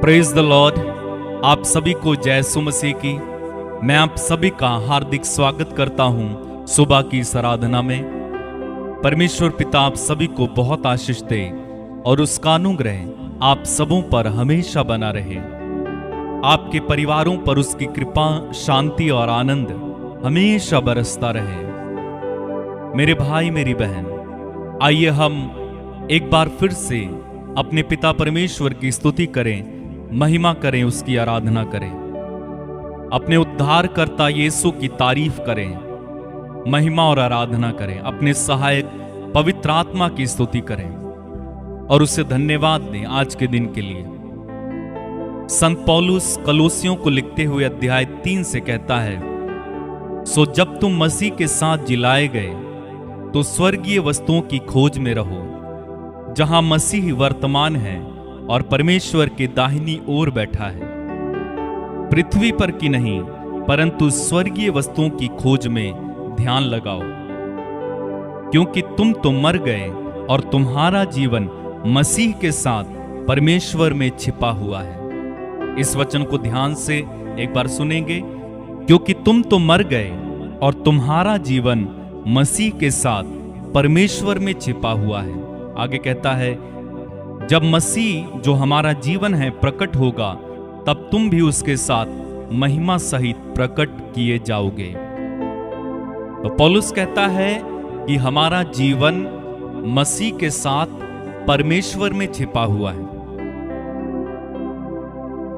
Praise the Lord. आप सभी को जय यीशु मसीह की। मैं आप सभी का हार्दिक स्वागत करता हूं सुबह की इस आराधना में। परमेश्वर पिता आप सभी को बहुत आशीष दे और उसका अनुग्रह आप सबों पर हमेशा बना रहे। आपके परिवारों पर उसकी कृपा, शांति और आनंद हमेशा बरसता रहे। मेरे भाई मेरी बहन, आइए हम एक बार फिर से अपने पिता परमेश्वर की स्तुति करें, महिमा करें, उसकी आराधना करें, अपने उद्धारकर्ता यीशु की तारीफ करें, महिमा और आराधना करें, अपने सहायक पवित्र आत्मा की स्तुति करें और उसे धन्यवाद दें आज के दिन के लिए। संत पौलुस कलोसियों को लिखते हुए अध्याय 3 से कहता है, सो जब तुम मसीह के साथ जिलाए गए तो स्वर्गीय वस्तुओं की खोज में रहो, जहां मसीह वर्तमान है और परमेश्वर के दाहिनी ओर बैठा है। पृथ्वी पर की नहीं परंतु स्वर्गीय वस्तुओं की खोज में ध्यान लगाओ, क्योंकि तुम तो मर गए और तुम्हारा जीवन मसीह के साथ परमेश्वर में छिपा हुआ है। इस वचन को ध्यान से एक बार सुनेंगे। क्योंकि तुम तो मर गए और तुम्हारा जीवन मसीह के साथ परमेश्वर में छिपा हुआ है। आगे कहता है, जब मसीह जो हमारा जीवन है प्रकट होगा, तब तुम भी उसके साथ महिमा सहित प्रकट किए जाओगे। तो पौलुस कहता है कि हमारा जीवन मसीह के साथ परमेश्वर में छिपा हुआ है।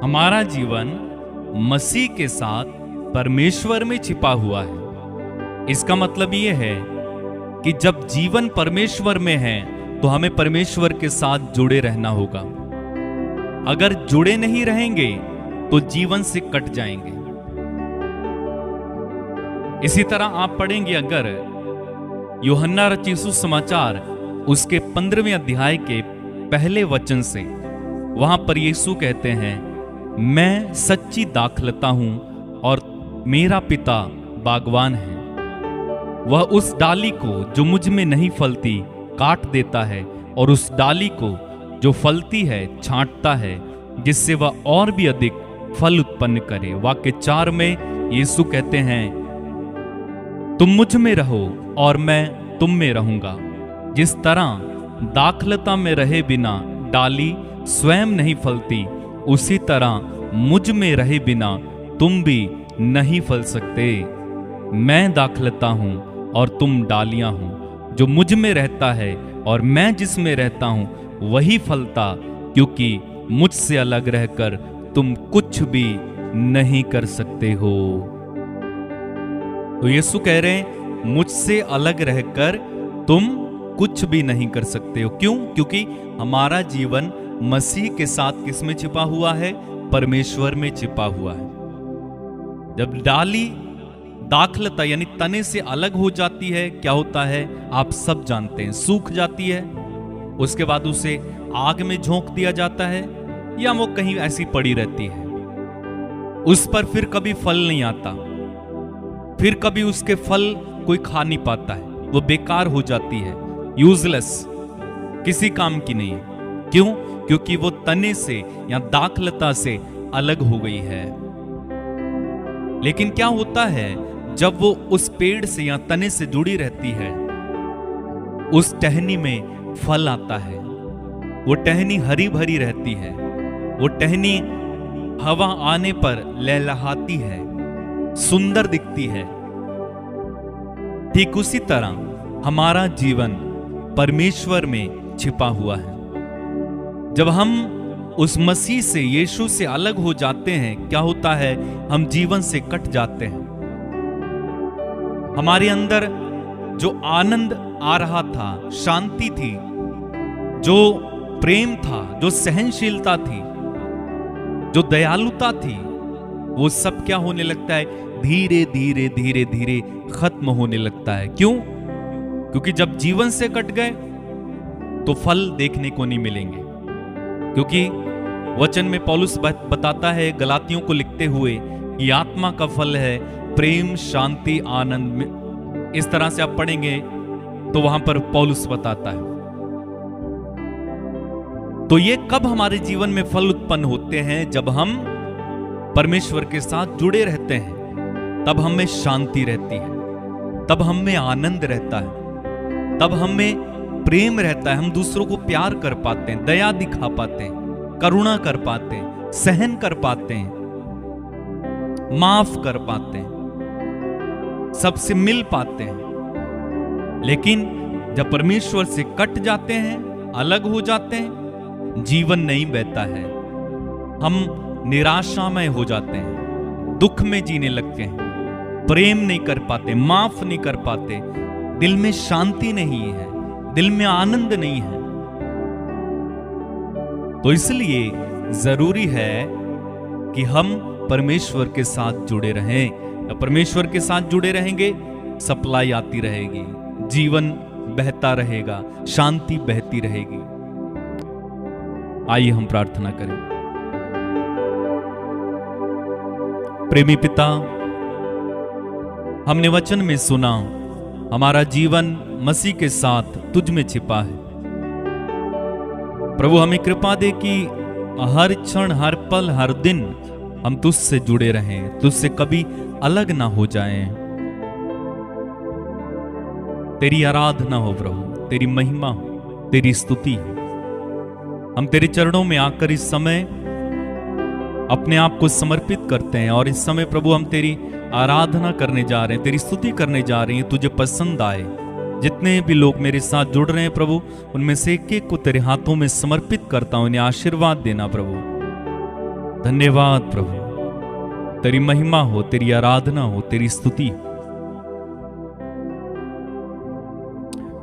हमारा जीवन मसीह के साथ परमेश्वर में छिपा हुआ है। इसका मतलब यह है कि जब जीवन परमेश्वर में है तो हमें परमेश्वर के साथ जुड़े रहना होगा। अगर जुड़े नहीं रहेंगे तो जीवन से कट जाएंगे। इसी तरह आप पढ़ेंगे अगर यूहन्ना रचित सुसमाचार उसके 15वें अध्याय के पहले वचन से, वहां पर यीशु कहते हैं, मैं सच्ची दाखलता हूं और मेरा पिता बागवान है। वह उस डाली को जो मुझ में नहीं फलती काट देता है और उस डाली को जो फलती है छांटता है, जिससे वह और भी अधिक फल उत्पन्न करे। वाक्य 4 में यीशु कहते हैं, तुम मुझ में रहो और मैं तुम में रहूंगा। जिस तरह दाखलता में रहे बिना डाली स्वयं नहीं फलती, उसी तरह मुझ में रहे बिना तुम भी नहीं फल सकते। मैं दाखलता हूं और तुम डालियां हो। जो मुझ में रहता है और मैं जिसमें रहता हूं वही फलता, क्योंकि मुझसे अलग रहकर तुम कुछ भी नहीं कर सकते हो। तो यीशु कह रहे हैं, मुझसे अलग रहकर तुम कुछ भी नहीं कर सकते हो। क्यों? क्योंकि हमारा जीवन मसीह के साथ किस में छिपा हुआ है? परमेश्वर में छिपा हुआ है। जब डाली दाखलता यानी तने से अलग हो जाती है, क्या होता है आप सब जानते हैं, सूख जाती है। उसके बाद उसे आग में झोंक दिया जाता है या वो कहीं ऐसी पड़ी रहती है। उस पर फिर कभी फल नहीं आता, फिर कभी उसके फल कोई खा नहीं पाता है, वो बेकार हो जाती है, यूजलेस, किसी काम की नहीं। क्यों? क्योंकि वो तने से या दाखलता से अलग हो गई है। लेकिन क्या होता है जब वो उस पेड़ से या तने से जुड़ी रहती है, उस टहनी में फल आता है। वो टहनी हरी भरी रहती है, वो टहनी हवा आने पर लहलहाती है, सुंदर दिखती है। ठीक उसी तरह हमारा जीवन परमेश्वर में छिपा हुआ है। जब हम उस मसीह से, यीशु से अलग हो जाते हैं, क्या होता है? हम जीवन से कट जाते हैं। हमारे अंदर जो आनंद आ रहा था, शांति थी, जो प्रेम था, जो सहनशीलता थी, जो दयालुता थी, वो सब क्या होने लगता है? धीरे धीरे धीरे धीरे खत्म होने लगता है। क्यों? क्योंकि जब जीवन से कट गए तो फल देखने को नहीं मिलेंगे। क्योंकि वचन में पौलुस बताता है गलातियों को लिखते हुए कि आत्मा का फल है प्रेम, शांति, आनंद। इस तरह से आप पढ़ेंगे तो वहां पर पौलुस बताता है तो ये कब हमारे जीवन में फल उत्पन्न होते हैं? जब हम परमेश्वर के साथ जुड़े रहते हैं, तब हमें शांति रहती है, तब हमें आनंद रहता है, तब हमें प्रेम रहता है। हम दूसरों को प्यार कर पाते हैं, दया दिखा पाते हैं, करुणा कर पाते हैं, सहन कर पाते हैं, माफ कर पाते हैं, सबसे मिल पाते हैं। लेकिन जब परमेश्वर से कट जाते हैं, अलग हो जाते हैं, जीवन नहीं बहता है। हम निराशामय हो जाते हैं, दुख में जीने लगते हैं, प्रेम नहीं कर पाते, माफ नहीं कर पाते, दिल में शांति नहीं है, दिल में आनंद नहीं है। तो इसलिए जरूरी है कि हम परमेश्वर के साथ जुड़े रहें। परमेश्वर के साथ जुड़े रहेंगे, सप्लाई आती रहेगी, जीवन बहता रहेगा, शांति बहती रहेगी। आइए हम प्रार्थना करें। प्रेमी पिता, हमने वचन में सुना हमारा जीवन मसीह के साथ तुझ में छिपा है। प्रभु हमें कृपा दे कि हर क्षण, हर पल, हर दिन हम तुझसे जुड़े रहें, तुझसे कभी अलग ना हो जाएं। तेरी आराधना हो प्रभु, तेरी महिमा हो, तेरी स्तुति हो। हम तेरे चरणों में आकर इस समय अपने आप को समर्पित करते हैं और इस समय प्रभु हम तेरी आराधना करने जा रहे हैं, तेरी स्तुति करने जा रहे हैं। तुझे पसंद आए जितने भी लोग मेरे साथ जुड़ रहे हैं प्रभु, उनमें से एक एक को तेरे हाथों में समर्पित करता हूं। इन्हें आशीर्वाद देना प्रभु। धन्यवाद प्रभु, तेरी महिमा हो, तेरी आराधना हो, तेरी स्तुति हो।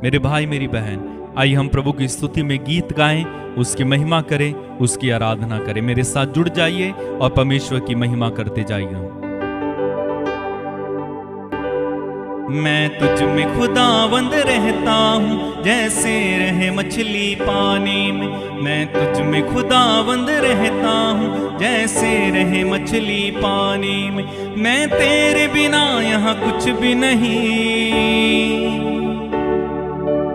मेरे भाई मेरी बहन, आइए हम प्रभु की स्तुति में गीत गाएं, उसकी महिमा करें, उसकी आराधना करें। मेरे साथ जुड़ जाइए और परमेश्वर की महिमा करते जाइए। मैं तुझ में खुदावंद रहता हूँ, जैसे रहे मछली पानी में। मैं तुझ में खुदावंद रहता हूँ, जैसे रहे मछली पानी में। मैं तेरे बिना यहाँ कुछ भी नहीं,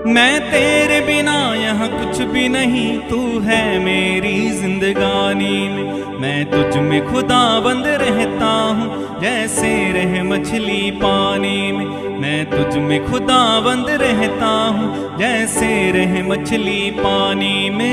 मैं तेरे बिना यहाँ कुछ भी नहीं। तू है मेरी जिंदगानी में। मैं तुझ में खुदाबंद रहता हूँ, जैसे रहे मछली पानी में। मैं तुझ में खुदाबंद रहता हूँ, जैसे रहे मछली पानी में।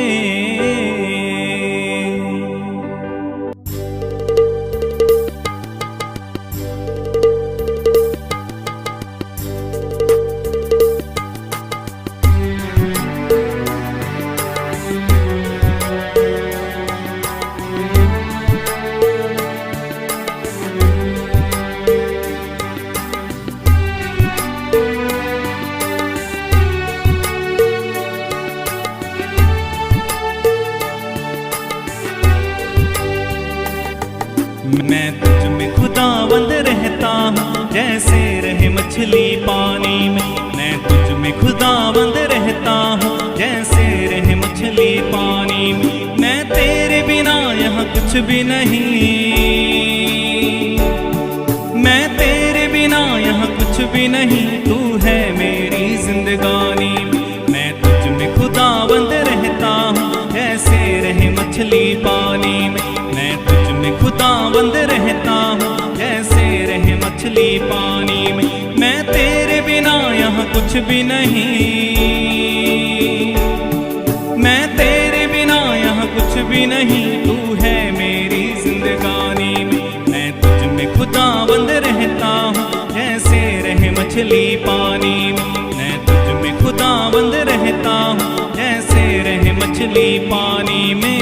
मैं तुझ में खुदाबंद रहता हूँ, जैसे रहे मछली पानी में। मैं तुझ में खुदाबंद रहता हूँ, जैसे रहे मछली पानी में। मैं तेरे बिना यहाँ कुछ भी नहीं, मैं तेरे बिना यहाँ कुछ भी नहीं। तू है मेरी जिंदगानी में। मैं तुझ में खुदाबंद रहता हूँ, जैसे रहे मछली पानी में। मैं तुझ में खुदाबंद रहता हूँ, जैसे रहे मछली पानी में। मैं तेरे बिना यहाँ कुछ भी नहीं, मैं तेरे बिना यहाँ कुछ भी नहीं। तू है मेरी जिंदगानी में। मैं तुझ में खुदाबंद रहता हूँ, जैसे रहे मछली पानी में। मैं तुझ में खुदाबंद रहता हूँ, जैसे रहे मछली पानी में।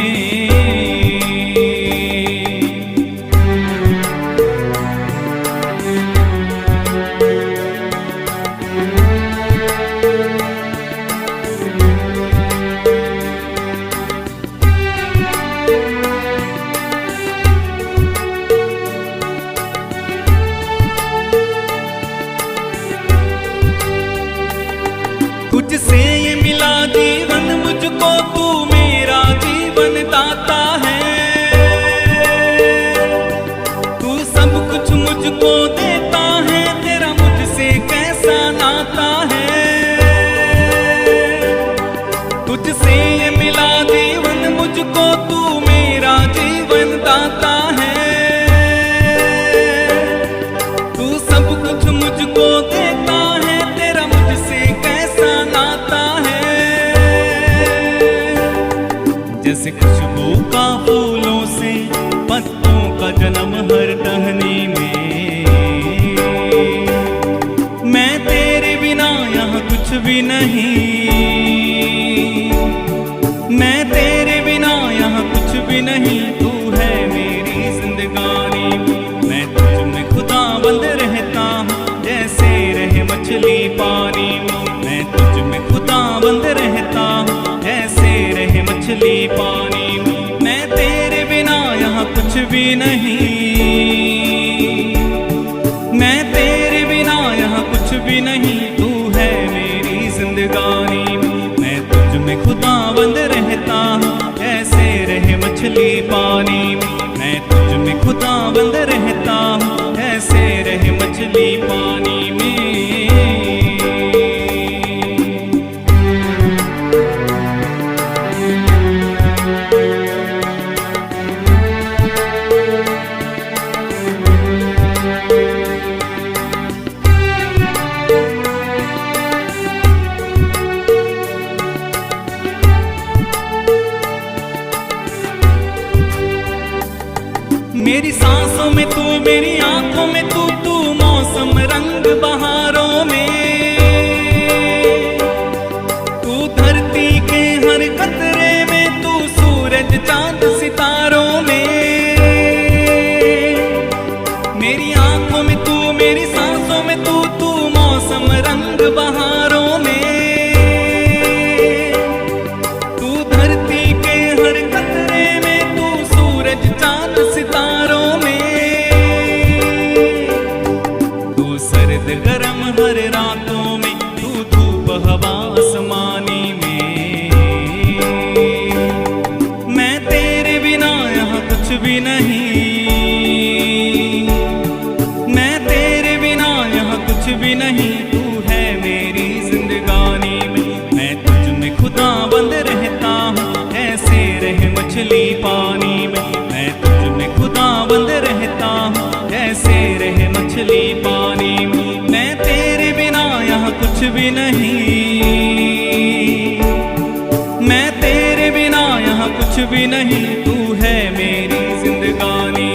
नहीं, तू है मेरी जिंदगानी। मैं तुझ में खुदाबंद रहता हूँ, जैसे रहे मछली पानी में। मैं तुझ में खुदाबंद रहता हूँ, जैसे रहे मछली पानी में। मैं तेरे बिना यहाँ कुछ भी नहीं, मैं तेरे बिना यहाँ कुछ भी नहीं, तू है मेरी जिंदगानी। मैं तुझ में खुदाबंद रहता हूँ, जैसे रहे मछली पानी में। मैं तुझ में खुदाबंद रहता हूँ, जैसे रहे मछली पानी में। मेरी सांसों में तू, मेरी आंखों में तू, तू मौसम रंग बहारों में। तू धरती के हर कतरे में, तू सूरज चांद सितारों में। मेरी आंखों में तू, मेरी सांसों में तू, तू मौसम रंग बहारों में। तू धरती के हर कतरे में, तू सूरज चांद सितारों में। तू सर्द गरम हर रातों में, तू धूप हवा आसमानी में। मैं तेरे बिना यहाँ कुछ भी नहीं, मैं तेरे बिना यहाँ कुछ भी नहीं, तू है मेरी जिंदगानी में। मैं तुझ में खुदाबंद रहता हूँ, ऐसे रहे मछली पानी में। मैं तुझ में खुदाबंद रहता हूँ, ऐसे रहे मछली पानी में। मैं तेरे बिना यहाँ कुछ भी नहीं, मैं तेरे बिना यहाँ कुछ भी नहीं, तू है मेरी जिंदगानी।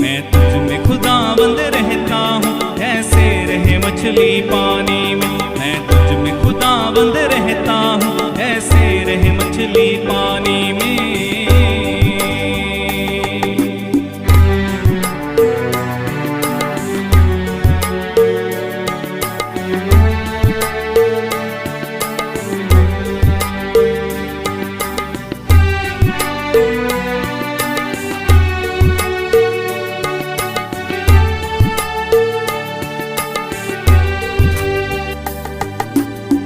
मैं तुझ में खुदाबंद रहता हूँ, ऐसे रहे मछली पानी में। मैं तुझ में खुदाबंद रहता हूँ, ऐसे रहे मछली पानी में।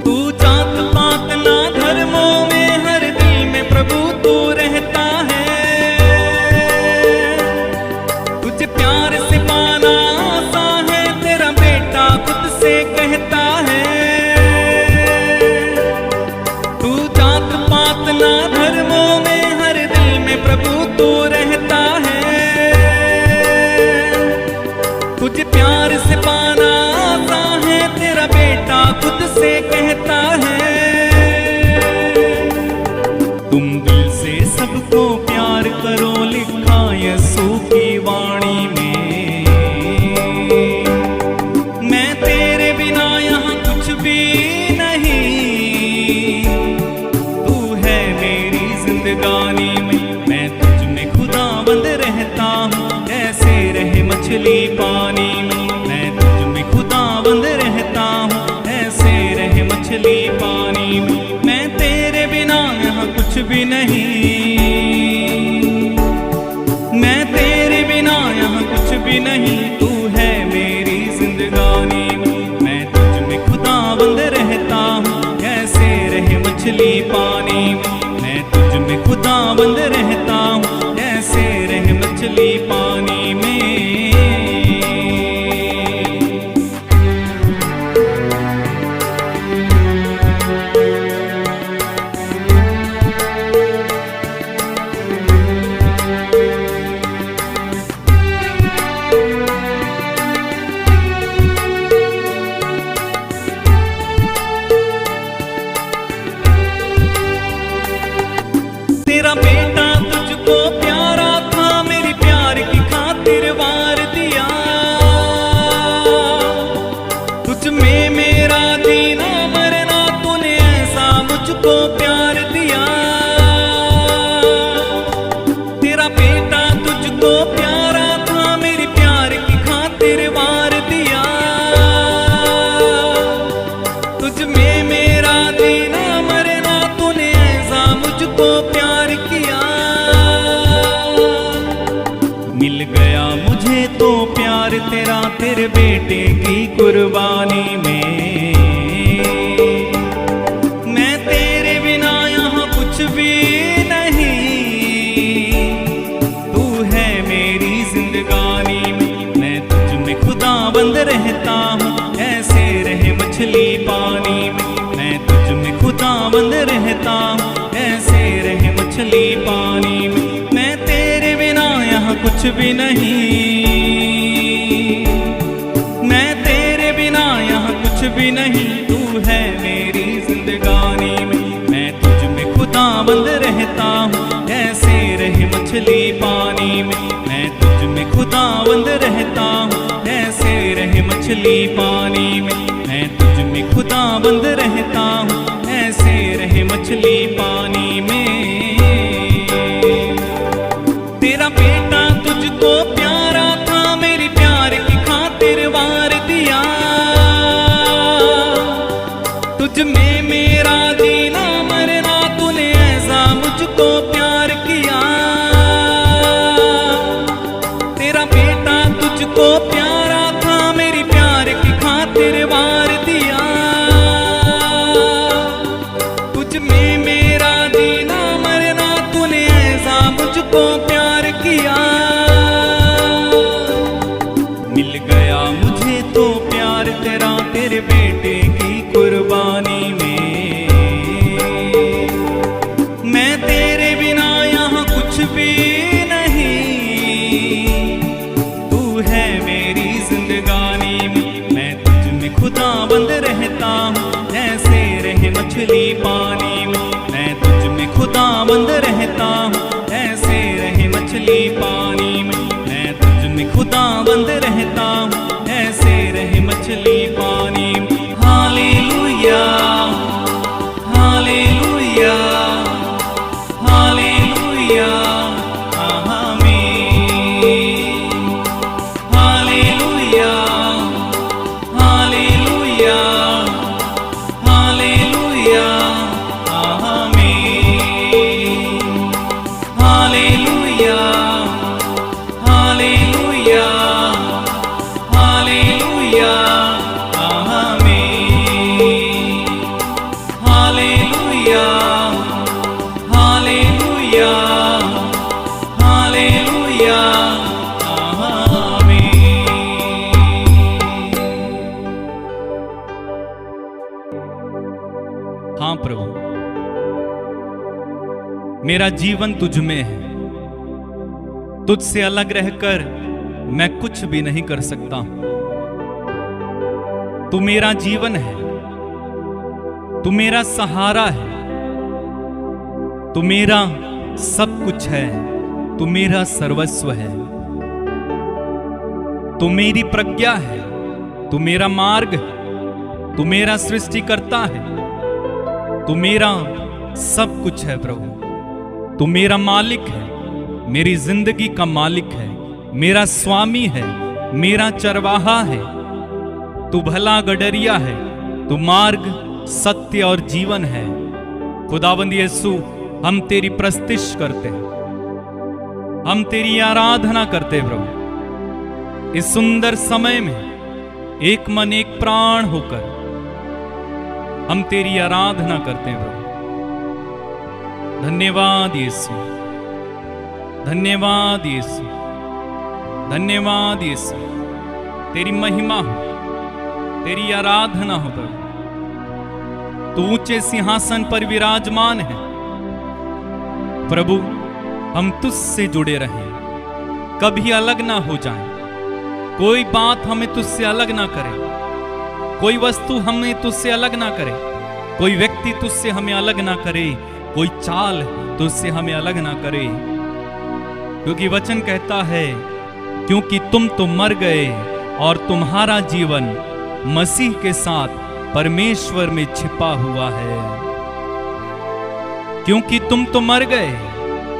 तू जात पात ना धर्मों में, हर दिल में प्रभु तू रहता है। तुझे प्यार से पाना आसान है, तेरा बेटा खुद से कहता है। तू जात पात ना धर्मों में, हर दिल में प्रभु तू रहता है। तुझे प्यार से पाना आसान है, तेरा बेटा खुद से कहता है। तुम दिल से सबको प्यार करो, लिखा यीशु की वाणी में। मैं तेरे बिना यहाँ कुछ भी नहीं, तू है मेरी जिंदगानी में। मैं तुझ में खुदाबंद रहता हूँ, ऐसे रहे मछली पानी में। मैं तुझ में खुदाबंद रहता हूँ, ऐसे रहे मछली पानी में। मैं तेरे बिना यहाँ कुछ भी नहीं, मैं तेरे बिना यहाँ कुछ भी नहीं, तू है मेरी जिंदगानी में। मैं तुझ में खुदाबंद रहता हूँ, ऐसे रहे मछली पानी में। मैं तुझ में खुदाबंद रहता हूँ, ऐसे रहे मछली पानी में। तेरा बेटा तुझको प्यारा था, मेरी प्यार की तेरा तेरे बेटे की कुर्बानी में। मैं तेरे बिना यहाँ कुछ भी नहीं, तू है मेरी जिंदगानी में। मैं तुझ में खुदाबंद रहता हूँ, ऐसे रहे मछली पानी में। मैं तुझ में खुदाबंद रहता हूँ, ऐसे रहे मछली पानी में। मैं तेरे बिना यहाँ कुछ भी नहीं, मैं तेरे बिना यहाँ कुछ भी नहीं, तू है मेरी जिंदगानी में। मैं तुझ में खुदाबंद रहता हूँ, ऐसे रहे मछली पानी में। मैं तुझ में खुदाबंद रहता हूँ, ऐसे रहे मछली पानी में। मैं तुझ में खुदाबंद रहता हूँ, ऐसे रहे मछली पानी में। तेरा बेटा तुझको प्यारा था, मेरी प्यार की खातिर वार दिया। तुझ में मेरा जीना मरना, तूने ऐसा मुझको प्यार किया। तेरा बेटा तुझको प्यारा था, मेरी प्यार की खातिर वार दिया। तुझ में मेरा जीना मरना, तूने ऐसा मुझको प्यार किया। मिल गया मुझे तो प्यार तेरा तेरे बेटे की कुर्बानी में। मैं तेरे बिना यहाँ कुछ भी नहीं, तू है मेरी जिंदगानी में। मैं तुझ में खुदाबंद रहता हूँ, ऐसे रहे मछली पानी में। मैं तुझ में खुदाबंद रहता हूँ, ऐसे रहे मछली पानी में। मैं तुझ में खुदाबंद रहता हूँ, ऐसे रहे मछली पानी में। हालेलुया हालेलुया हालेलुया आमीन। हालेलुया हालेलुया हालेलुया आमीन। हालेलुया हालेलुया हालेलुया आमीन। हालेलुया हालेलुया हालेलुया आमीन। हाँ प्रभु, मेरा जीवन तुझ में है। तुझसे अलग रहकर मैं कुछ भी नहीं कर सकता। तू मेरा जीवन है, तू मेरा सहारा है, तू मेरा सब कुछ है, तू मेरा सर्वस्व है। तू मेरी प्रज्ञा है, तू मेरा मार्ग है, तू मेरा सृष्टिकर्ता है, तू मेरा सब कुछ है प्रभु। तू मेरा मालिक है, मेरी जिंदगी का मालिक है, मेरा स्वामी है, मेरा चरवाहा है। तू भला गडरिया है, तू मार्ग सत्य और जीवन है। खुदावंद यीशु, हम तेरी प्रस्तुति करते हैं, हम तेरी आराधना करते हैं प्रभु। इस सुंदर समय में एक मन एक प्राण होकर हम तेरी आराधना करते हैं प्रभु। धन्यवाद यीशु, धन्यवाद यीशु, धन्यवाद यीशु। तेरी महिमा हो, तेरी आराधना हो प्रभु। तू ऊंचे सिंहासन पर विराजमान है प्रभु। हम तुझसे जुड़े रहें, कभी अलग ना हो जाएं। कोई बात हमें तुझसे अलग ना करे, कोई वस्तु हमें तुझसे अलग ना करे, कोई व्यक्ति तुझसे हमें अलग ना करे, कोई चाल तुझसे हमें अलग ना करे। क्योंकि वचन कहता है, क्योंकि तुम तो मर गए और तुम्हारा जीवन मसीह के साथ परमेश्वर में छिपा हुआ है। क्योंकि तुम तो मर गए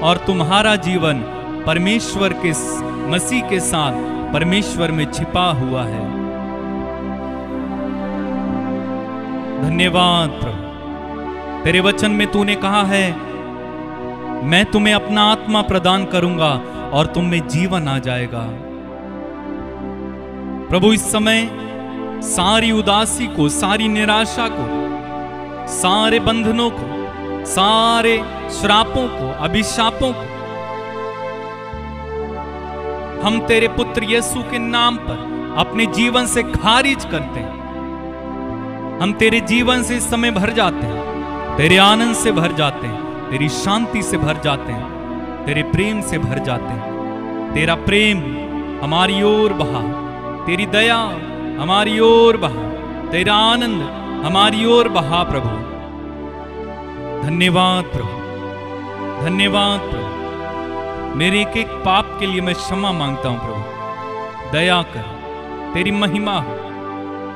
और तुम्हारा जीवन परमेश्वर के मसीह के साथ परमेश्वर में छिपा हुआ है। धन्यवाद प्रभु। तेरे वचन में तूने कहा है, मैं तुम्हें अपना आत्मा प्रदान करूंगा और तुम में जीवन आ जाएगा। प्रभु इस समय सारी उदासी को, सारी निराशा को, सारे बंधनों को, सारे श्रापों को, अभिशापों को हम तेरे पुत्र यीशु के नाम पर अपने जीवन से खारिज करते हैं। हम तेरे जीवन से इस समय भर जाते हैं, तेरे आनंद से भर जाते हैं, तेरी शांति से भर जाते हैं, तेरे प्रेम से भर जाते हैं। तेरा प्रेम हमारी ओर बहा, तेरी दया हमारी ओर बहा, तेरा आनंद हमारी ओर बहा प्रभु। धन्यवाद प्रभु, धन्यवाद प्रभु। मेरे एक एक पाप के लिए मैं क्षमा मांगता हूं प्रभु। दया कर, तेरी महिमा हो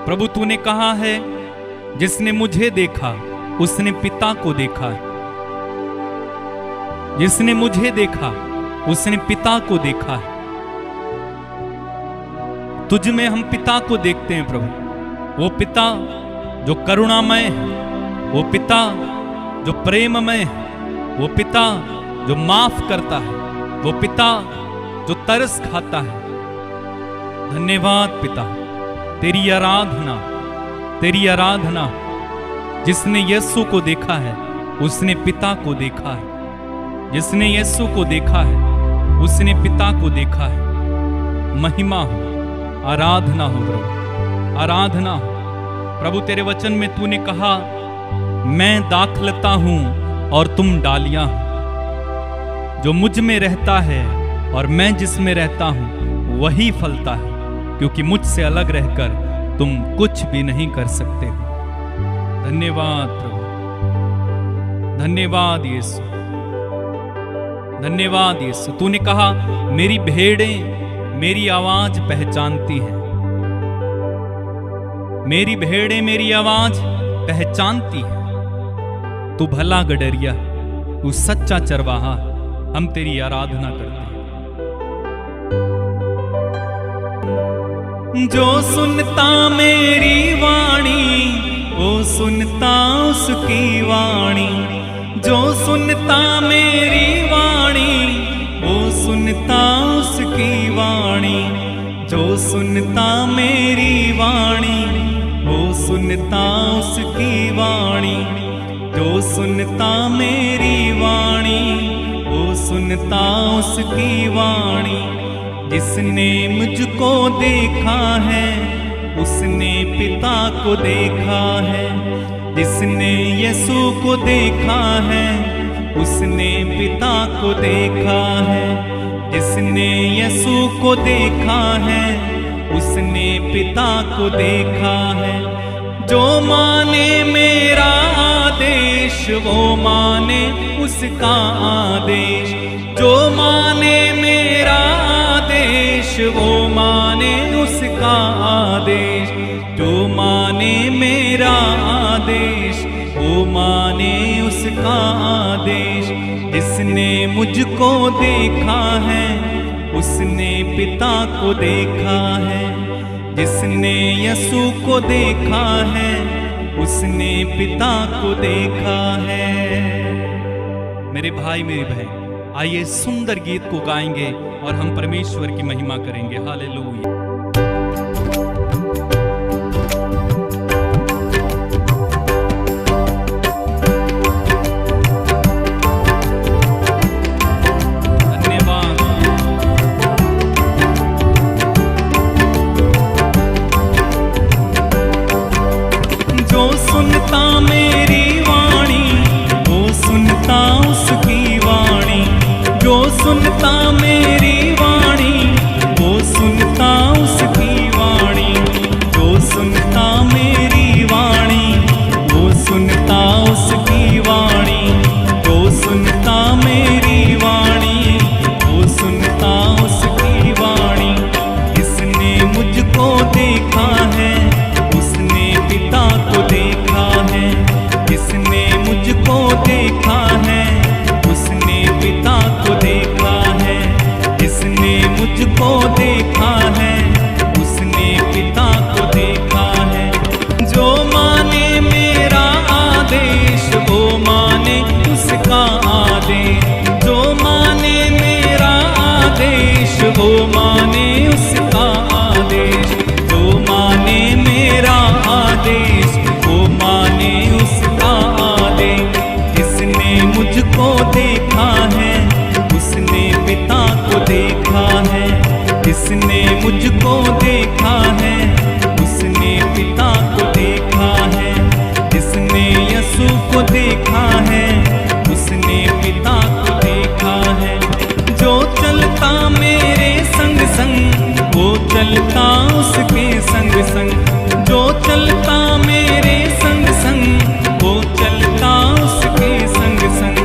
प्रभु। तूने कहा है जिसने मुझे देखा उसने पिता को देखा है। जिसने मुझे देखा उसने पिता को देखा है। तुझ में हम पिता को देखते हैं प्रभु। वो पिता जो करुणामय है, वो पिता जो प्रेममय है, वो पिता जो माफ करता है, वो पिता जो तरस खाता है। धन्यवाद पिता, तेरी आराधना, तेरी आराधना। जिसने यीशु को देखा है उसने पिता को देखा है। जिसने यीशु को देखा है उसने पिता को देखा है। महिमा हो, आराधना हो प्रभु, आराधना हो प्रभु। तेरे वचन में तूने कहा मैं दाखलता हूं और तुम डालियां हो। जो मुझ में रहता है और मैं जिसमें रहता हूं वही फलता है, क्योंकि मुझसे अलग रहकर तुम कुछ भी नहीं कर सकते हो। धन्यवाद प्रभु, धन्यवाद यीशु, धन्यवाद यीशु। तूने कहा मेरी भेड़ें मेरी आवाज पहचानती हैं। मेरी भेड़ें मेरी आवाज पहचानती हैं। तू भला गडरिया, तू सच्चा चरवाहा। हम तेरी आराधना करते हैं। जो सुनता मेरी वाणी वो सुनता उसकी वाणी। जो सुनता मेरी वाणी वो सुनता उसकी वाणी। जो सुनता मेरी वाणी वो सुनता उसकी वाणी। जो सुनता मेरी वाणी वो सुनता उसकी वाणी। जिसने मुझको देखा है उसने पिता को देखा है। जिसने यीशु को देखा है उसने पिता को देखा है। जिसने यीशु को देखा है उसने पिता को देखा है। जो माने मेरा आदेश वो माने उसका आदेश। जो माने मेरा आदेश वो माने उसका आदेश। जो माने मेरा आदेश वो माने उसका आदेश। जिसने मुझको देखा है उसने पिता को देखा है। जिसने यीशु को देखा है उसने पिता को देखा है। मेरे भाई मेरी बहन, आइए सुंदर गीत को गाएंगे और हम परमेश्वर की महिमा करेंगे। हालेलुया। सुनता मेरी वाणी वो सुनता उसकी वाणी। जो सुनता मेरी वाणी वो सुनता उसकी वाणी। जो सुनता मेरी वाणी वो सुनता उसकी वाणी। जिसने मुझको देखा है उसने पिता को देखा है। जिसने मुझको देखा है उसने पिता को देखा है। जिसने मुझको देखा है उसने पिता को देखा है। जो माने मेरा आदेश वो माने उसका आदेश। जो माने मेरा आदेश वो माने उसका आदेश। मुझको देखा है उसने पिता को देखा है। जिसने मुझको देखा है उसने पिता को देखा है। जिसने यीशु को देखा है उसने पिता को देखा है। जो चलता मेरे संग संग वो चलता उसके संग संग। जो चलता मेरे संग संग वो चलता उसके संग संग।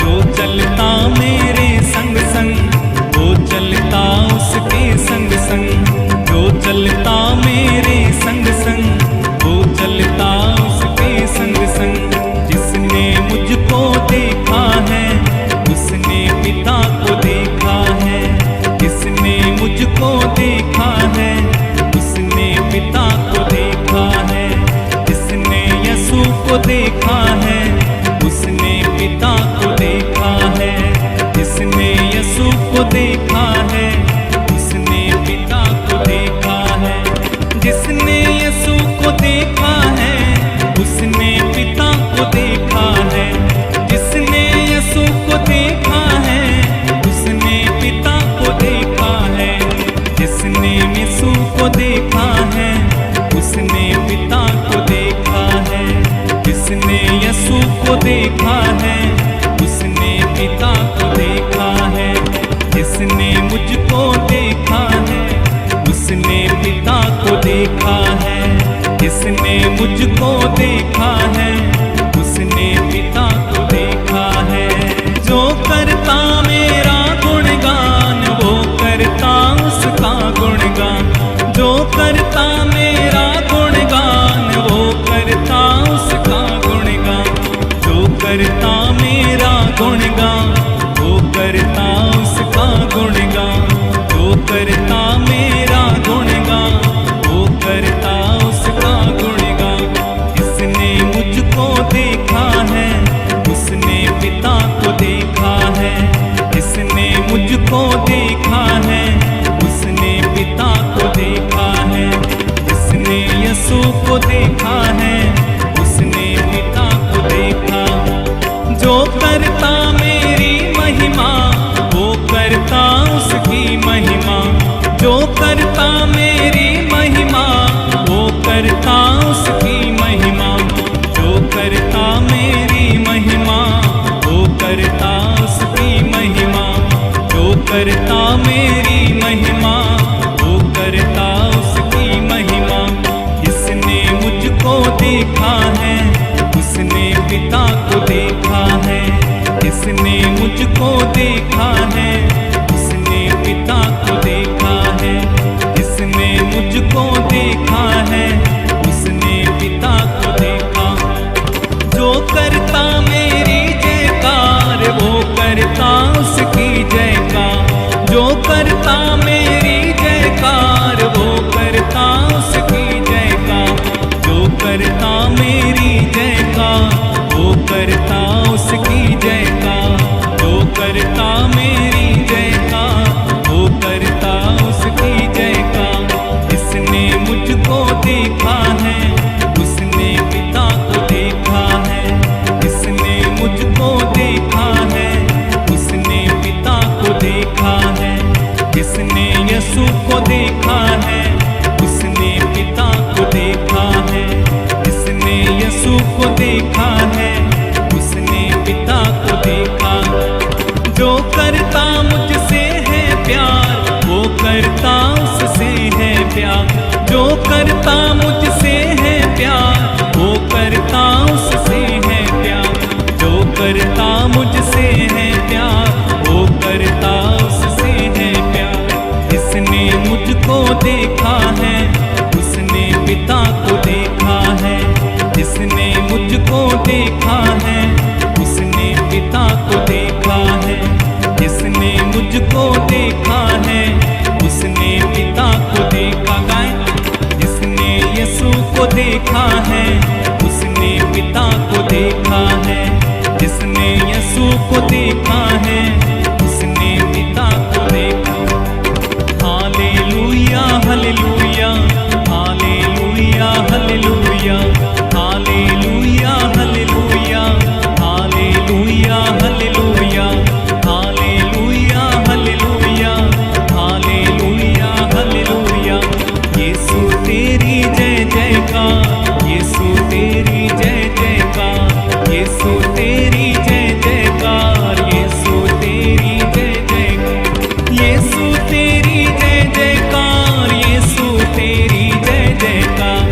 जो चलता मेरे संग संग वो चलता उसके संग संग। जो चलता मेरे संग संग वो चलता उसके संग संग। जिसने मुझको देखा है उसने पिता को देखा है। जिसने मुझको देखा है उसने पिता को देखा है। जिसने यीशु को देखा है उसने पिता को देखा है। जिसने यीशु को देखा है उसने पिता को देखा है। जिसने यीशु को देखा है उसने पिता को देखा है। जिसने यीशु को देखा है उसने पिता को देखा है। जिसने यीशु को देखा है उसने पिता को देखा है। जिसने यीशु को देखा है उसने पिता को देखा है। जिसने मुझको देखा है उसने पिता को देखा है। जिसने मुझको देखा है उसने पिता को देखा है। जो करता मेरा गुणगान वो करता उसका गुणगान। जो करता मेरा गुणगान वो करता उसका गुणगान। जो करता मेरा गुणगान वो करता उसका गुणगान। जो करता मेरा गुणगान वो करता उसका गुणगान। जिसने मुझको देखा है उसने पिता को देखा है। जिसने मुझको देखा है उसने पिता को देखा है। जिसने यीशु को देखा है उसने पिता को देखा। जो करता मेरी महिमा वो करता उसकी महिमा। जो करता मेरी महिमा वो करता उसकी महिमा। जो करता मेरी महिमा वो करता उसकी महिमा। जो करता मेरी महिमा वो करता उसकी महिमा। जिसने मुझको देखा है उसने पिता को देखा है। जिसने मुझको देखा है उसने पिता को देखा है। जिसने मुझको देखा है उसने पिता को देखा। जो करता मेरी जयकार वो करता उसकी जयकार। जो करता मेरी जयकार वो करता उसकी जयकार। जो करता मेरी जयकार वो करता उसकी जयकार। जो करता मेरी जयकार वो करता उसकी जयकार। जिसने मुझको देखा है उसने पिता को देखा है। जिसने मुझको देखा है उसने पिता को देखा है। जिसने यीशु को देखा है उसने पिता को देखा है। जिसने यीशु को देखा है उसने पिता को देखा। जो करता मुझसे है प्यार वो करता उससे है प्यार। जो करता मुझसे है प्यार वो करता उससे है प्यार। जो करता मुझसे है प्यार वो करता उससे है प्यार। जिसने मुझको देखा है उसने पिता को देखा है। जिसने मुझको देखा है उसने पिता को देखा है। जिसने मुझको देखा है उसने पिता को देखा। गाएं। जिसने यीशु को देखा है उसने पिता को देखा है। जिसने यीशु को देखा है उसने पिता को देखा। Hallelujah hallelujah hallelujah hallelujah hallelujah hallelujah hallelujah hallelujah. तेरी जय जयकार, यीशु तेरी जय जयकार,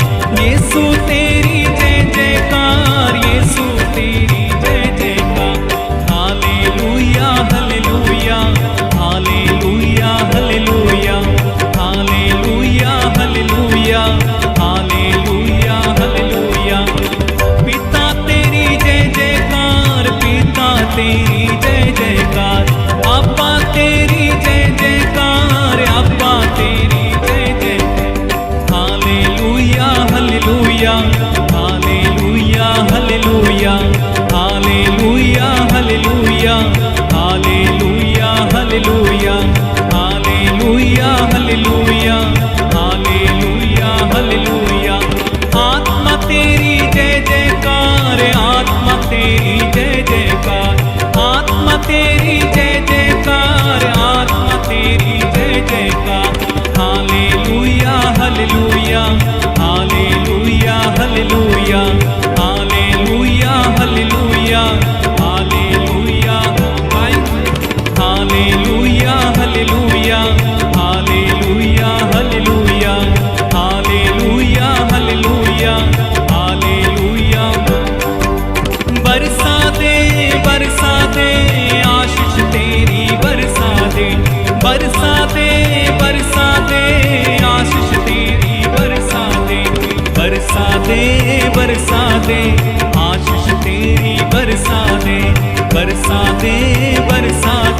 यीशु तेरी जय जयकार, यीशु तेरी जय जयकार। Hallelujah hallelujah hallelujah hallelujah hallelujah hallelujah hallelujah hallelujah. पिता तेरी जय जयकार, पिता तेरी जय जयकार, अब्बा तेरी जय जयकार, अब्बा तेरी जय जयकार। Hallelujah hallelujah hallelujah hallelujah hallelujah hallelujah hallelujah hallelujah hallelujah hallelujah hallelujah hallelujah. आत्मा तेरी जय जयकार, आत्मा तेरी जय जयकार, आत्मा तेरी जय जयकार, आत्मा तेरी जय जयकार। Hallelujah hallelujah hallelujah hallelujah hallelujah hallelujah hallelujah. Hallelujah hallelujah hallelujah hallelujah hallelujah hallelujah hallelujah. बरसा दे आशीष तेरी बरसा दे, बरसा दे आशीष तेरी बरसा दे, बरसा दे आशीष तेरी बरसा दे, बरसा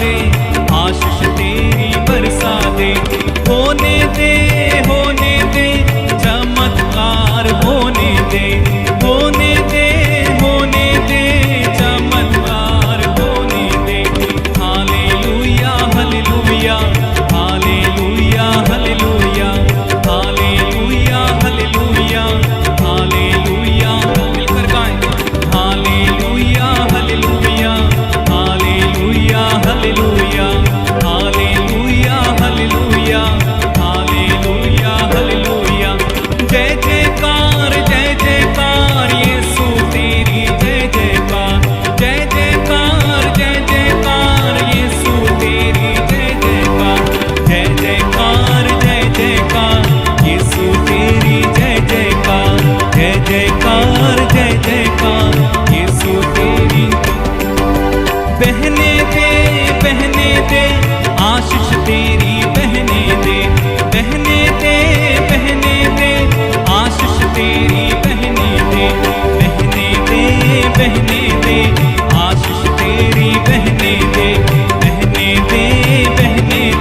दे आशीष तेरी बरसा दे। होने दे चमत्कार होने दे, होने दे चमत्कार होने दे। Hallelujah hallelujah hallelujah hallelujah hallelujah hallelujah hallelujah. मिलकर गाएं hallelujah hallelujah hallelujah hallelujah hallelujah hallelujah hallelujah hallelujah. जय जयकार यीशु तेरी जय जयकार, जय जयकार यीशु तेरी जय जयकार, जय जयकार यीशु तेरी जय जयकार, जय जयकार यीशु तेरी। बहने दे आशीष तेरी बहने दे, बहने दे आशीष तेरी बहने दे, बहने दे आशीष तेरी बहने दे, बहने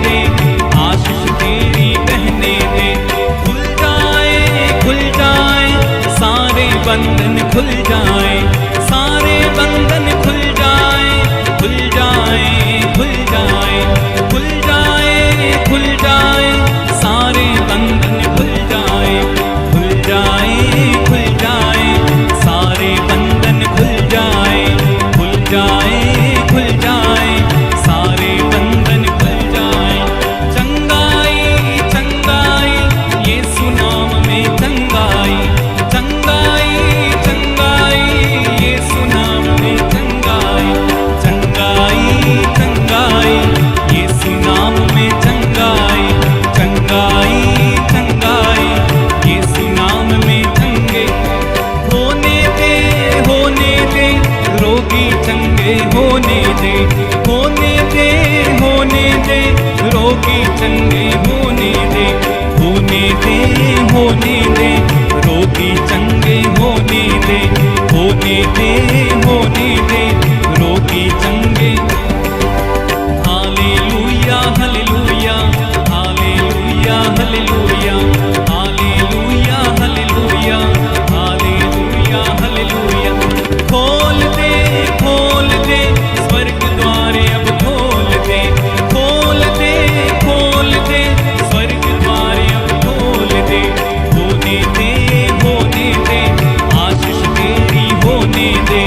दे आशीष तेरी बहने दे। खुल जाए सारे बंधन खुल जाए, सारे बंधन खुल जाए, खुल जाए खुल जाए खुल जाए खुल जाए सारे बंधन खुल जाए, खुल जाए सारे बंधन खुल जाए, खुल जाए सारे बंधन खुल जाए। चंगाई यीशु नाम में चंगाई, चंगाई यीशु नाम में चंगाई, चंगाई यीशु नाम में चंगाई, चंगाई यीशु नाम में चंगे। होने दे रोगी चंगे होने दे, होने दे रोगी चंगे होने दे, होने दे रोगी चंगे होने दे, होने दे रोगी चंगे। Hallelujah hallelujah hallelujah hallelujah hallelujah hallelujah hallelujah hallelujah. खोल दे स्वर्ग द्वारे अब खोल दे, खोल दे स्वर्ग द्वारे अब खोल दे। होने दे आशीष तेरी होने दे,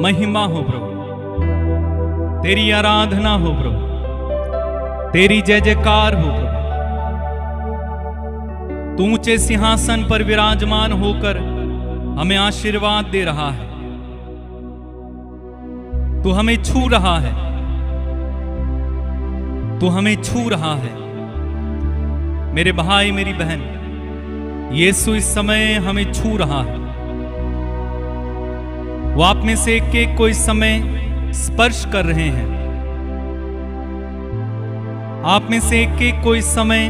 महिमा हो प्रभु, तेरी आराधना हो प्रभु, तेरी जय जयकार हो प्रभु। तू ऊंचे सिंहासन पर विराजमान होकर हमें आशीर्वाद दे रहा है, तू हमें छू रहा है, तू हमें छू रहा है। मेरे भाई मेरी बहन, यीशु इस समय हमें छू रहा है। वो आप में से एक एक को इस समय स्पर्श कर रहे हैं। आप में से एक एक को इस समय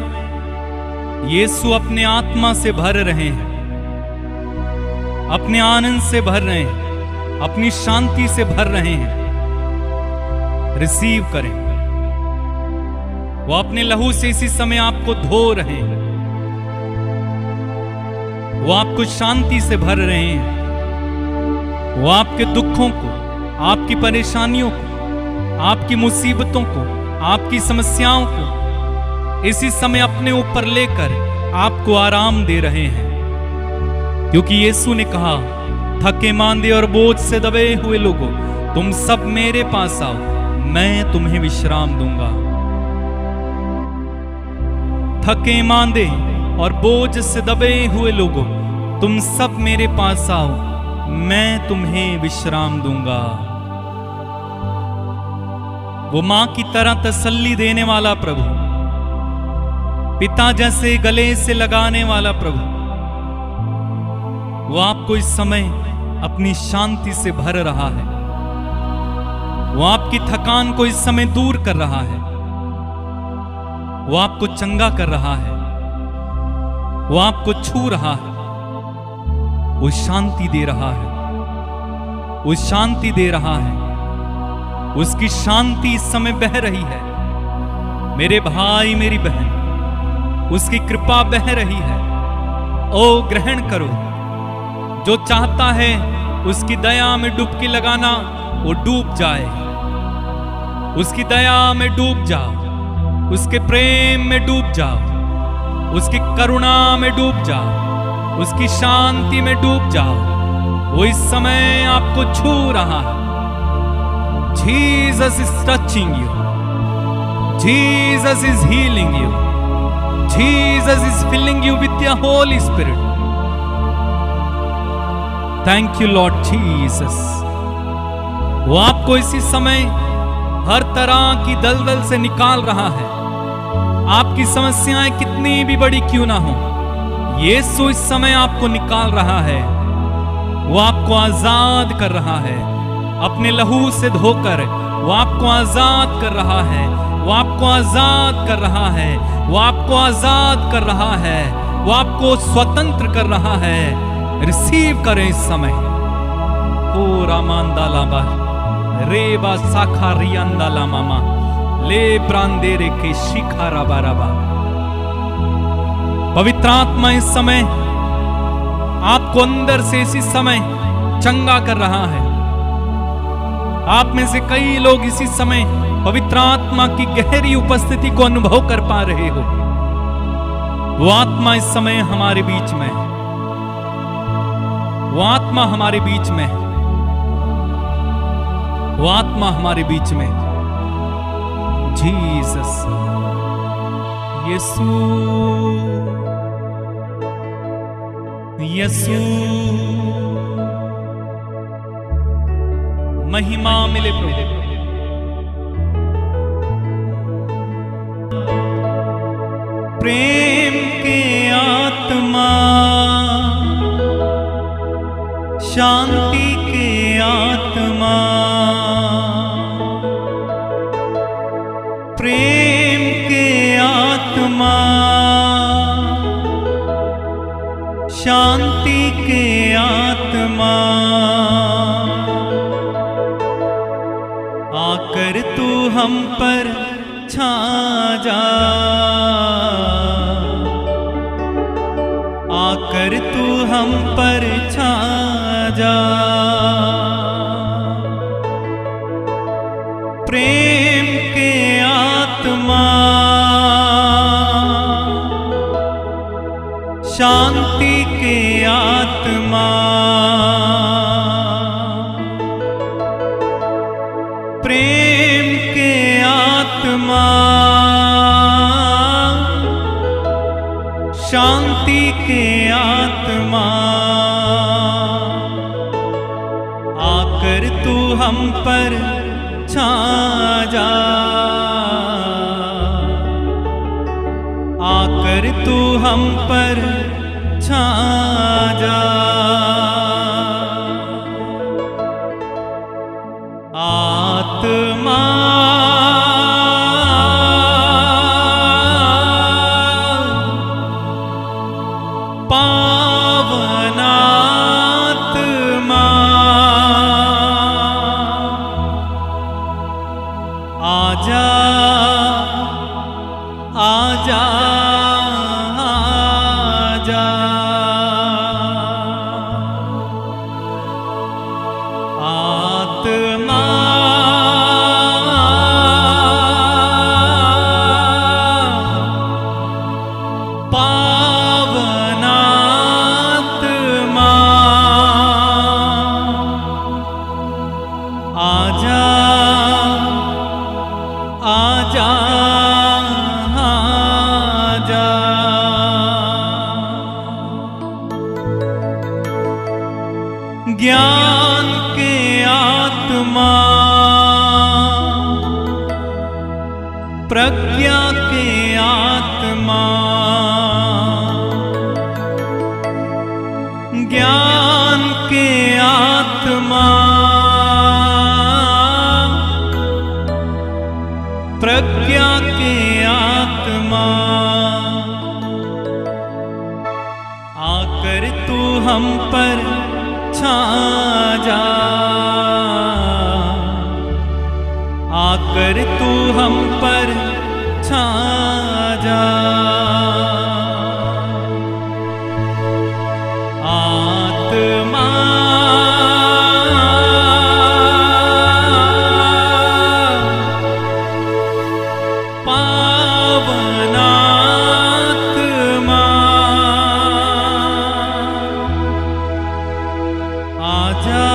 यीशु अपने आत्मा से भर रहे हैं, अपने आनंद से भर रहे हैं, अपनी शांति से भर रहे हैं। रिसीव करें। वो अपने लहू से इसी समय आपको धो रहे हैं, वो आपको शांति से भर रहे हैं। वो आपके दुखों को, आपकी परेशानियों को, आपकी मुसीबतों को, आपकी समस्याओं को इसी समय अपने ऊपर लेकर आपको आराम दे रहे हैं, क्योंकि यीशु ने कहा, थके मांदे और बोझ से दबे हुए लोगों, तुम सब मेरे पास आओ, मैं तुम्हें विश्राम दूंगा। थके मांदे और बोझ से दबे हुए लोगों, तुम सब मेरे पास आओ, मैं तुम्हें विश्राम दूंगा। वो मां की तरह तसल्ली देने वाला प्रभु, पिता जैसे गले से लगाने वाला प्रभु, वो आपको इस समय अपनी शांति से भर रहा है। वो आपकी थकान को इस समय दूर कर रहा है, वो आपको चंगा कर रहा है, वो आपको छू रहा है, वो शांति दे रहा है, वो शांति दे रहा है। उसकी शांति इस समय बह रही है। मेरे भाई मेरी बहन, उसकी कृपा बह रही है। ओ ग्रहण करो। जो चाहता है उसकी दया में डुबकी लगाना, वो डूब जाए। उसकी दया में डूब जाओ, उसके प्रेम में डूब जाओ, उसकी करुणा में डूब जाओ, उसकी शांति में डूब जाओ। वो इस समय आपको छू रहा है। Jesus is touching you. Jesus is healing you. Jesus is filling you with the Holy Spirit. Thank you Lord Jesus. वो आपको इसी समय हर तरह की दलदल से निकाल रहा है। आपकी समस्याएं कितनी भी बड़ी क्यों ना हो, यीशु इस समय आपको निकाल रहा है। वो आपको आजाद कर रहा है, अपने लहू से धोकर वो आपको आजाद कर रहा है। वो आपको आजाद कर रहा है, वो आपको आजाद कर रहा है, वो आपको स्वतंत्र कर रहा है। रिसीव करें इस समय। ओ रामांदालाबा रेबा साखा रियांदाला मामा ले ब्रांदेरे के शिखा राबा। पवित्र आत्मा इस समय आपको अंदर से इसी समय चंगा कर रहा है। आप में से कई लोग इसी समय पवित्र आत्मा की गहरी उपस्थिति को अनुभव कर पा रहे हो। वो आत्मा इस समय हमारे बीच में है। वो आत्मा हमारे बीच में है। वो आत्मा हमारे बीच में है। जीसस, यीशु, यीशु, महिमा मिले प्रभु। प्रेम के आत्मा, शांति के आत्मा, प्रेम के आत्मा, शांति के आत्मा, आकर तू हम पर छा जा, आकर तू हम पर छा जा। प्रेम के आत्मा, शांति के आत्मा, हम पर छा जा, आकर तू हम पर छा जा। आत्मा पावनात्मा आजा आजा आजा, आत्मा पावनात्मा आजा आजा आजा। ज्ञान के आत्मा प्रज्ञा के आत्मा, ज्ञान के आत्मा प्रज्ञा के आत्मा, आकर तू हम पर छा जा, आकर तू हम पर छा जा। आत्मा पावनात्मा आजा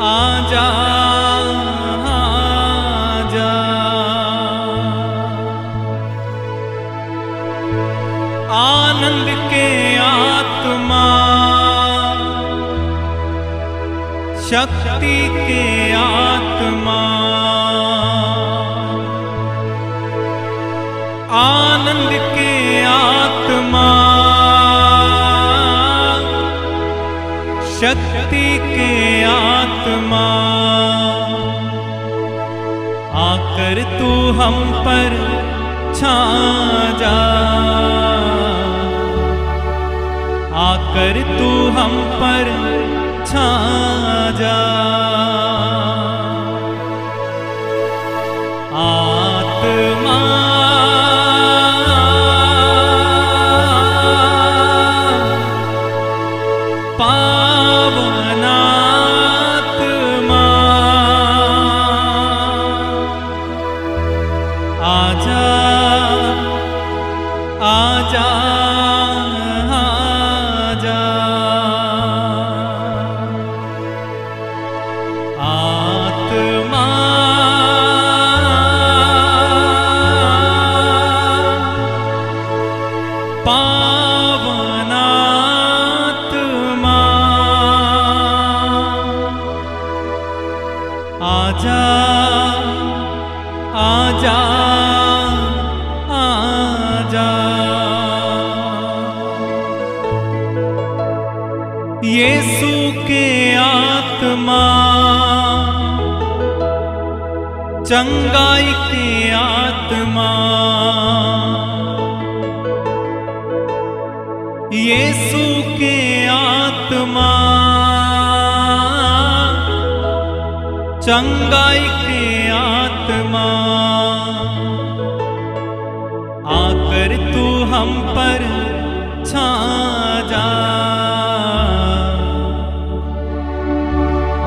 आजा आजा। आनंद के आत्मा शक्ति के आत्मा, आनंद के आत्मा शक्ति के आत्मा, आकर तू हम पर छा जा, आकर तू हम पर छा जा। आत्मा पावनात्मा आजा आजा आजा। आत्मा पावनात्मा आजा आजा आजा। यीशु के आत्मा चंगाई के आत्मा, यीशु के आत्मा चंगाई के आत्मा, आकर तू हम पर छा जा,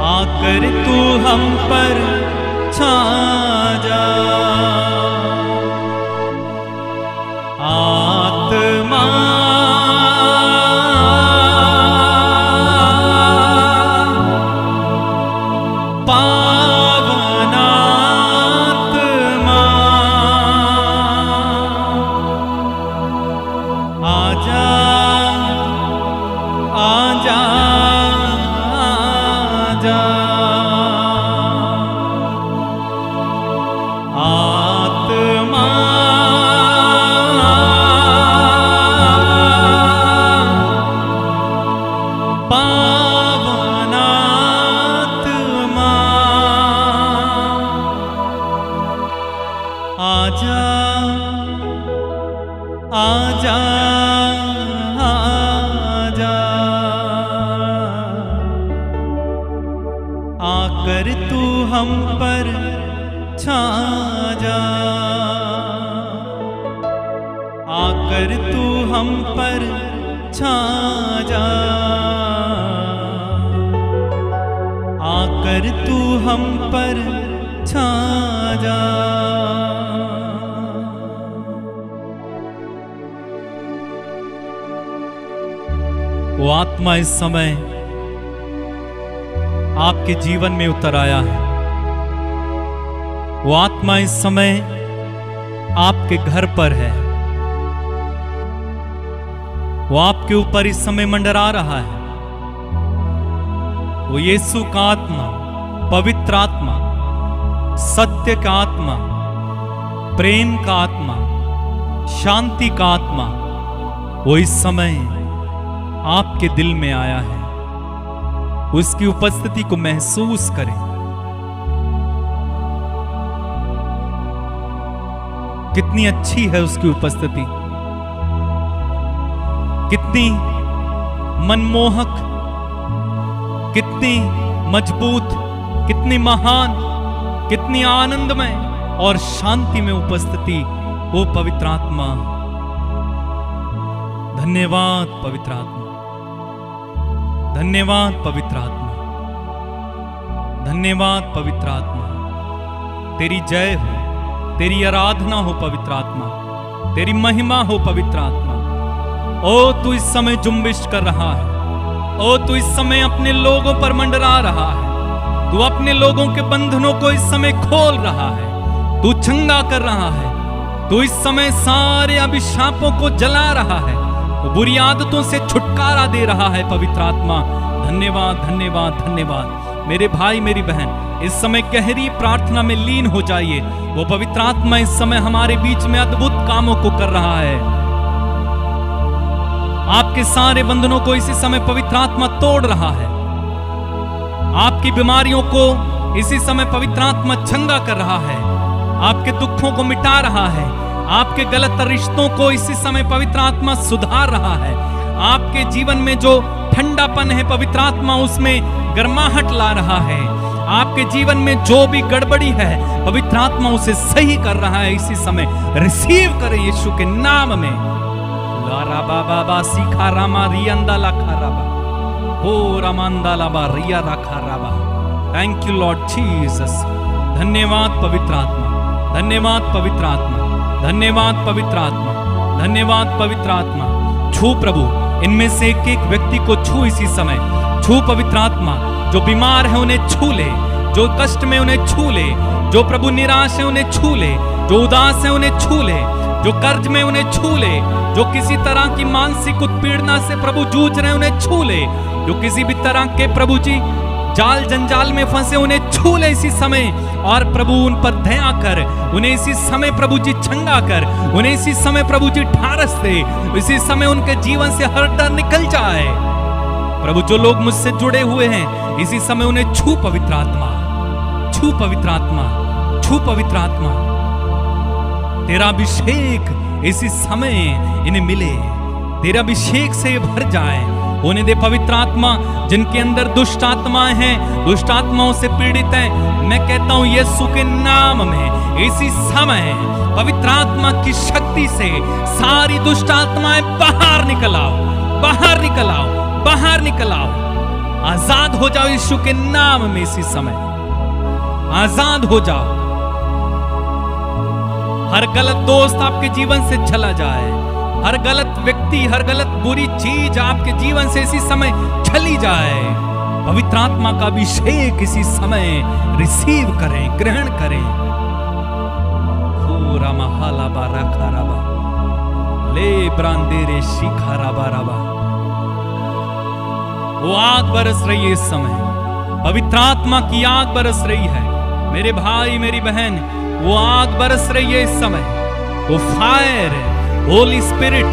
आकर तू हम पर छा जा। आत्मा पावनात्मा आजा आजा आजा। आजा आजा आजा आकर तू हम पर छा जा, आकर तू हम पर छा जा, आकर तू हम पर छा जा। वो आत्मा इस समय आपके जीवन में उतर आया है। वो आत्मा इस समय आपके घर पर है। वो आपके ऊपर इस समय मंडरा रहा है। वो यीशु का आत्मा, पवित्र आत्मा, सत्य का आत्मा, प्रेम का आत्मा, शांति का आत्मा, वो इस समय आपके दिल में आया है। उसकी उपस्थिति को महसूस करें। कितनी अच्छी है उसकी उपस्थिति, कितनी मनमोहक, कितनी मजबूत, कितनी महान, कितनी आनंदमय और शांति में उपस्थिति वो पवित्र आत्मा। धन्यवाद पवित्र आत्मा, धन्यवाद पवित्र आत्मा, धन्यवाद पवित्र आत्मा। तेरी जय हो, तेरी आराधना हो पवित्र आत्मा, तेरी महिमा हो पवित्र आत्मा। ओ तू इस समय जुम्बिश कर रहा है। ओ तू इस समय अपने लोगों पर मंडरा रहा है। तू अपने लोगों के बंधनों को इस समय खोल रहा है। तू चंगा कर रहा है। तू इस समय सारे अभिशापों को जला रहा है। वो बुरी आदतों से छुटकारा दे रहा है पवित्र आत्मा। धन्यवाद धन्यवाद धन्यवाद। मेरे भाई मेरी बहन इस समय गहरी प्रार्थना में लीन हो जाइए। वो पवित्र आत्मा इस समय हमारे बीच में अद्भुत कामों को कर रहा है। आपके सारे बंधनों को इसी समय पवित्र आत्मा तोड़ रहा है। आपकी बीमारियों को इसी समय पवित्र आत्मा चंगा कर रहा है। आपके दुखों को मिटा रहा है। आपके गलत रिश्तों को इसी समय पवित्र आत्मा सुधार रहा है। आपके जीवन में जो ठंडापन है पवित्र आत्मा उसमें गर्माहट ला रहा है। आपके जीवन में जो भी गड़बड़ी है पवित्र आत्मा उसे सही कर रहा है। इसी समय रिसीव करें यीशु के नाम में। लारा बाबा बा सीखा रामा रियंदा लाखा राबा हो रामांदा लाबा रिया राखा राबा। Thank you Lord Jesus. धन्यवाद पवित्र आत्मा, धन्यवाद पवित्र आत्मा, धन्यवाद पवित्र आत्मा, धन्यवाद पवित्र आत्मा। छू प्रभु इनमें से एक एक व्यक्ति को छू इसी समय। छू पवित्र आत्मा। जो बीमार है उन्हें छू ले, जो कष्ट में उन्हें छू ले, जो प्रभु निराश है उन्हें छू ले, जो उदास है उन्हें छू ले, जो कर्ज में उन्हें छू ले, जो किसी तरह की मानसिक उत्पीड़ना से प्रभु जूझ रहे उन्हें छू ले, जो किसी भी तरह के प्रभु जी जाल जंजाल में फंसे उन्हें छू ले इसी समय। और प्रभु उन पर दया कर, उन्हें इसी समय प्रभु जी चंगा कर, उन्हें इसी समय प्रभु जी ढारस दे। इसी समय उनके जीवन से हर डर निकल जाए। प्रभु जो लोग मुझसे जुड़े हुए हैं इसी समय उन्हें छू पवित्र आत्मा, छू पवित्र आत्मा, छू पवित्र आत्मा। तेरा अभिषेक इसी समय इन्हें मिले, तेरा अभिषेक से भर जाए। होने दे पवित्र आत्मा। जिनके अंदर दुष्ट आत्माएं हैं, दुष्ट आत्माओं से पीड़ित हैं, मैं कहता हूं यीशु के नाम में इसी समय पवित्र आत्मा की शक्ति से सारी दुष्ट आत्माएं बाहर निकल आओ, बाहर निकल आओ, बाहर निकल आओ। आजाद हो जाओ यीशु के नाम में इसी समय, आजाद हो जाओ। हर गलत दोस्त आपके जीवन से चला जाए। हर गलत व्यक्ति, हर गलत बुरी चीज आपके जीवन से इसी समय चली जाए। पवित्र आत्मा का अभिषेक इसी समय रिसीव करें, ग्रहण करें। पूरा महाला बारा खाराबा ले ब्रांदेरे शिखा राबा राबा। वो आग बरस रही है इस समय, पवित्र आत्मा की आग बरस रही है। मेरे भाई मेरी बहन, वो आग बरस रही है इस समय। वो फायर, होली स्पिरिट,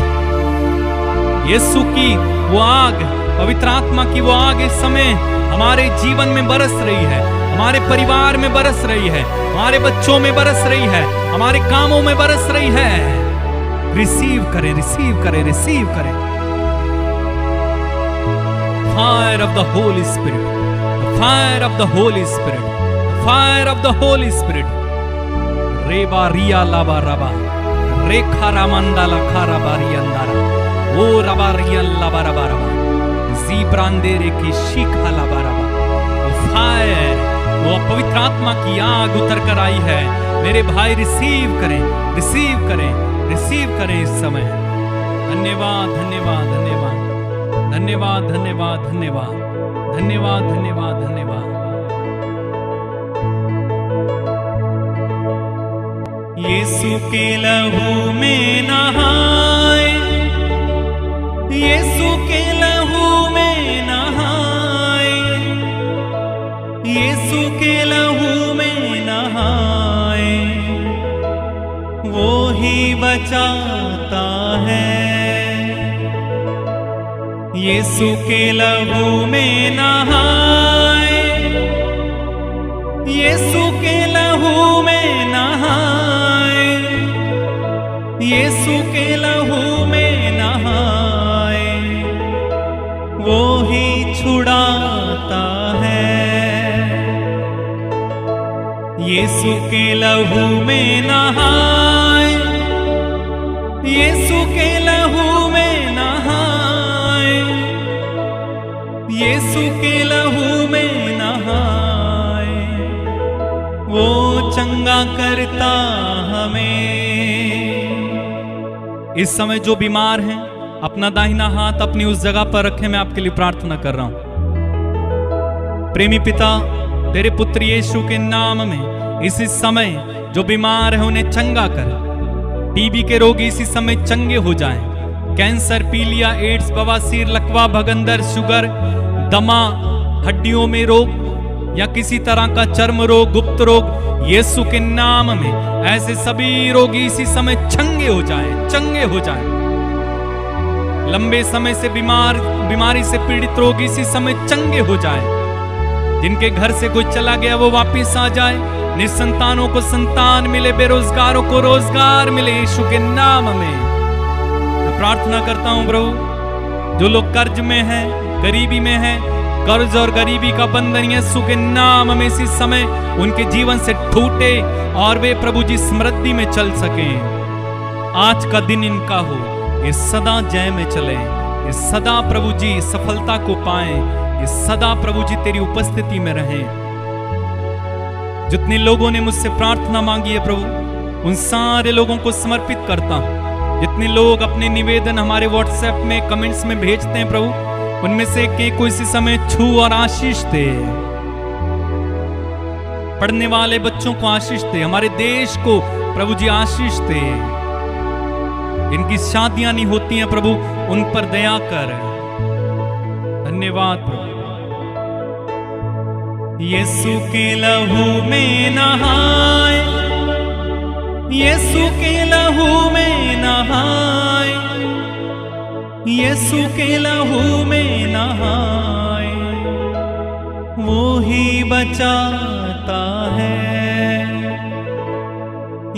यीशु की वो आग, पवित्र आत्मा की वो आग इस समय हमारे जीवन में बरस रही है। हमारे परिवार में बरस रही है, हमारे बच्चों में बरस रही है, हमारे कामों में बरस रही है। रिसीव करें, रिसीव करें, रिसीव करें। Fire of the Holy Spirit, fire of the Holy Spirit, fire of the Holy Spirit. रेबा रिया लाबा रबा, रेखा रामंदाला खारा बारी अंदारा, ओ रबा रिया लाबा रबा रबा, जी ब्रांदेरे की शिखा लाबा रबा। फायर, वो पवित्र आत्मा की आग उतर कर आई है। मेरे भाई रिसीव करें, रिसीव करें, रिसीव करें इस समय। धन्यवाद, धन्यवाद, धन्यवाद, धन्यवाद, धन्यवाद, धन्यवाद, धन्यवाद, धन्यवाद, धन्यवाद। यीशु के लहू में नहाए, यीशु के लहू में नहाए, यीशु के लहू में नहाए, वो ही बचाता है। यीशु के लहू में नहाए, यीशु के लहू में नहाए, यीशु के लहू में नहाए, वो ही छुड़ाता है। यीशु के लहू में नहाए, यीशु के लहू में नहाए, यीशु के लहू में नहाए, वो चंगा करता हमें। इस समय जो बीमार हैं, अपना दाहिना हाथ अपनी उस जगह पर रखें। मैं आपके लिए प्रार्थना कर रहा हूं। प्रेमी पिता, तेरे पुत्र यीशु के नाम में इसी समय जो बीमार है उन्हें चंगा कर। टीबी के रोगी इसी समय चंगे हो जाएं। कैंसर, पीलिया, एड्स, बवासीर, लकवा, भगंदर, शुगर, दमा, हड्डियों में रोग या किसी तरह का चर्म रोग, गुप्त रोग, यीशु के नाम में ऐसे सभी रोगी इसी समय चंगे हो जाएं, चंगे हो जाएं। लंबे समय से बीमारी से पीड़ित रोगी इसी समय चंगे हो जाएं। जिनके घर से कोई चला गया वो वापस आ जाए। निसंतानों को संतान मिले, बेरोजगारों को रोजगार मिले यीशु के नाम में। मैं प्रार्थना करता हूं प्रभु, जो लोग कर्ज में हैं, गरीबी में हैं, कर्ज और गरीबी का बंधन यीशु के नाम में इसी समय उनके जीवन से टूटे और वे प्रभु जी समृद्धि में चल सकें। आज का दिन इनका हो, ये सदा जय में चले, ये सदा प्रभु जी सफलता को पाएं, ये सदा प्रभु जी तेरी उपस्थिति में रहें। जितने लोगों ने मुझसे प्रार्थना मांगी है प्रभु, उन सारे लोगों को समर्पित करता हूं। जितने लोग अपने निवेदन हमारे व्हाट्सएप में कमेंट्स में भेजते हैं प्रभु, उनमें से को इसी समय छू और आशीष दे। पढ़ने वाले बच्चों को आशीष दे, हमारे देश को प्रभु जी आशीष दे। इनकी शादियां नहीं होती हैं प्रभु, उन पर दया कर। धन्यवाद प्रभु। यीशु के लहू में नहाए, यीशु के लहू में नहाए, यीशु के लहू में नहाए, वो ही बचाता है।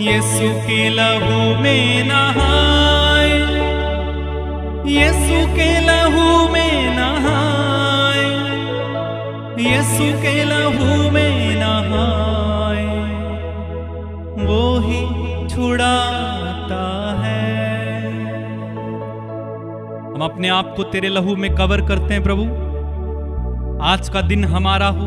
यीशु के लहू में नहाए, यीशु के लहू में नहाए, यीशु के लहू में नहाए, वो ही छुड़ाता है। हम अपने आप को तेरे लहू में कवर करते हैं प्रभु। आज का दिन हमारा हो,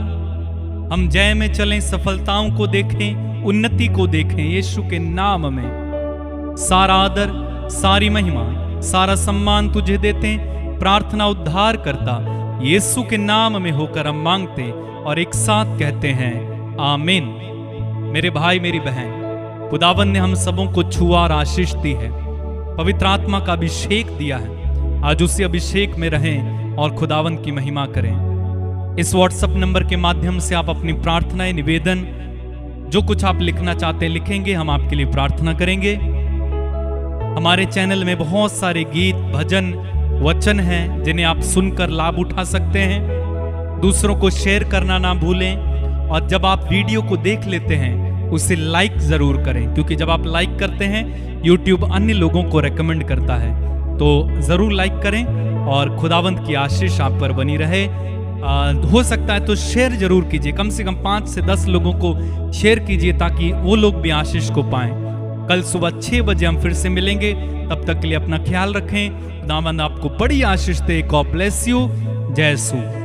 हम जय में चलें, सफलताओं को देखें, उन्नति को देखें यीशु के नाम में। सारा आदर, सारी महिमा, सारा सम्मान तुझे देते हैं। प्रार्थना उद्धार करता यीशु के नाम में होकर हम मांगते और एक साथ कहते हैं आमीन। मेरे भाई मेरी बहन, खुदावन ने हम सबों को छुआ और आशीष दी है, पवित्र आत्मा का अभिषेक दिया है। आज उसी अभिषेक में रहें और खुदावन की महिमा करें। इस व्हाट्सएप नंबर के माध्यम से आप अपनी प्रार्थनाएं, निवेदन, जो कुछ आप लिखना चाहते हैं लिखेंगे, हम आपके लिए प्रार्थना करेंगे। हमारे चैनल में बहुत सारे गीत, भजन, वचन हैं जिन्हें आप सुनकर लाभ उठा सकते हैं। दूसरों को शेयर करना ना भूलें और जब आप वीडियो को देख लेते हैं उसे लाइक जरूर करें, क्योंकि जब आप लाइक करते हैं YouTube अन्य लोगों को रेकमेंड करता है। तो जरूर लाइक करें और खुदावंत की आशीष आप पर बनी रहे। हो सकता है तो शेयर जरूर कीजिए, कम से कम 5 से 10 लोगों को शेयर कीजिए ताकि वो लोग भी आशीष को पाएं। कल सुबह 6 बजे हम फिर से मिलेंगे, तब तक के लिए अपना ख्याल रखें। खुदावंद आपको बड़ी आशीष दे। God bless you. जय यीशु।